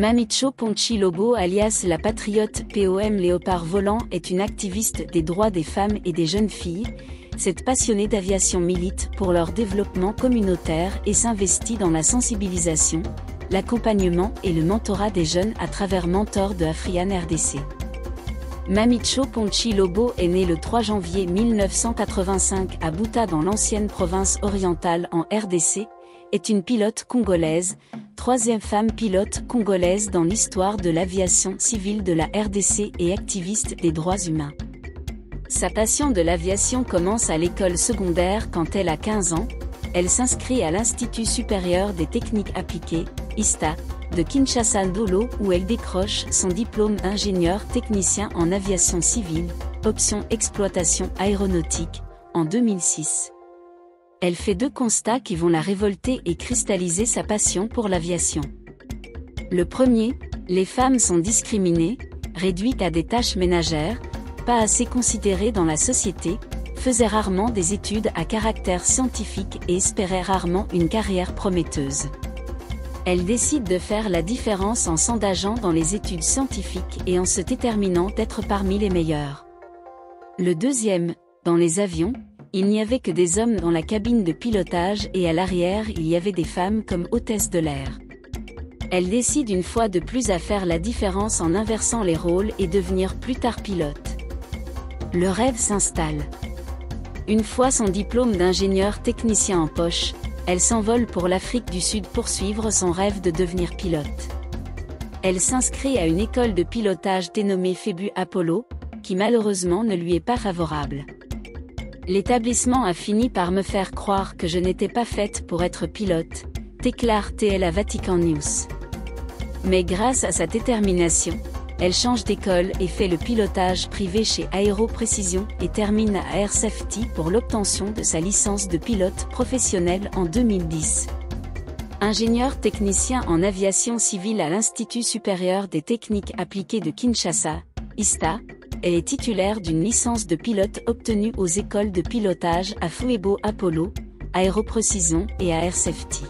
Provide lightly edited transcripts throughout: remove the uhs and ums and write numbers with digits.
Mamicho Ponchi Lobo alias la patriote POM Léopard Volant est une activiste des droits des femmes et des jeunes filles. Cette passionnée d'aviation milite pour leur développement communautaire et s'investit dans la sensibilisation, l'accompagnement et le mentorat des jeunes à travers Mentor de Afriane RDC. Mamicho Ponchi Lobo est née le 3 janvier 1985 à Buta dans l'ancienne province orientale en RDC, est une pilote congolaise, troisième femme pilote congolaise dans l'histoire de l'aviation civile de la RDC et activiste des droits humains. Sa passion de l'aviation commence à l'école secondaire quand elle a 15 ans. Elle s'inscrit à l'Institut supérieur des techniques appliquées, ISTA, de Kinshasa-Ndolo où elle décroche son diplôme d'ingénieur technicien en aviation civile, option exploitation aéronautique, en 2006. Elle fait 2 constats qui vont la révolter et cristalliser sa passion pour l'aviation. Le premier, les femmes sont discriminées, réduites à des tâches ménagères, pas assez considérées dans la société, faisaient rarement des études à caractère scientifique et espéraient rarement une carrière prometteuse. Elle décide de faire la différence en s'engageant dans les études scientifiques et en se déterminant d'être parmi les meilleurs. Le deuxième, dans les avions, il n'y avait que des hommes dans la cabine de pilotage et à l'arrière il y avait des femmes comme hôtesses de l'air. Elle décide une fois de plus à faire la différence en inversant les rôles et devenir plus tard pilote. Le rêve s'installe. Une fois son diplôme d'ingénieur technicien en poche, elle s'envole pour l'Afrique du Sud poursuivre son rêve de devenir pilote. Elle s'inscrit à une école de pilotage dénommée Phébu Apollo, qui malheureusement ne lui est pas favorable. L'établissement a fini par me faire croire que je n'étais pas faite pour être pilote, déclare-t-elle à Vatican News. Mais grâce à sa détermination, elle change d'école et fait le pilotage privé chez Aero Précision et termine à Air Safety pour l'obtention de sa licence de pilote professionnel en 2010. Ingénieure technicien en aviation civile à l'Institut supérieur des techniques appliquées de Kinshasa, ISTA, elle est titulaire d'une licence de pilote obtenue aux écoles de pilotage à Fuebo Apollo, Aero Précision et à Air Safety.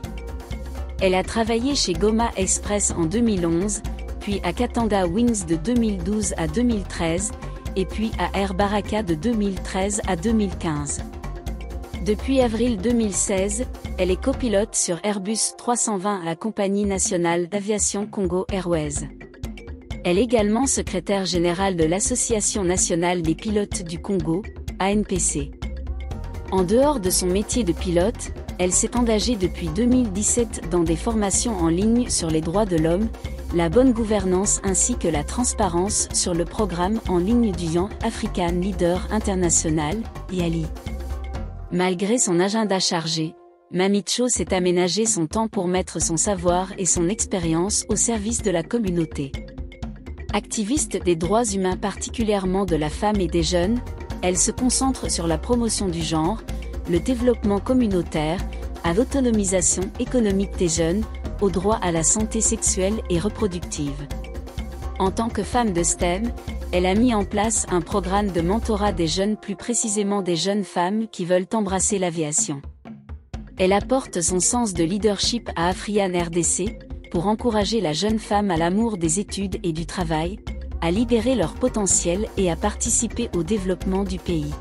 Elle a travaillé chez Goma Express en 2011, puis à Katanga Wings de 2012 à 2013, et puis à Air Baraka de 2013 à 2015. Depuis avril 2016, elle est copilote sur Airbus 320 à la Compagnie nationale d'aviation Congo Airways. Elle est également secrétaire générale de l'Association nationale des pilotes du Congo, ANPC. En dehors de son métier de pilote, elle s'est engagée depuis 2017 dans des formations en ligne sur les droits de l'homme, la bonne gouvernance ainsi que la transparence sur le programme en ligne du Young African Leader International, YALI. Malgré son agenda chargé, Mamicho s'est aménagé son temps pour mettre son savoir et son expérience au service de la communauté. Activiste des droits humains particulièrement de la femme et des jeunes, elle se concentre sur la promotion du genre, le développement communautaire, à l'autonomisation économique des jeunes, au droit à la santé sexuelle et reproductive. En tant que femme de STEM, elle a mis en place un programme de mentorat des jeunes, plus précisément des jeunes femmes qui veulent embrasser l'aviation. Elle apporte son sens de leadership à Afriane RDC, pour encourager la jeune femme à l'amour des études et du travail, à libérer leur potentiel et à participer au développement du pays.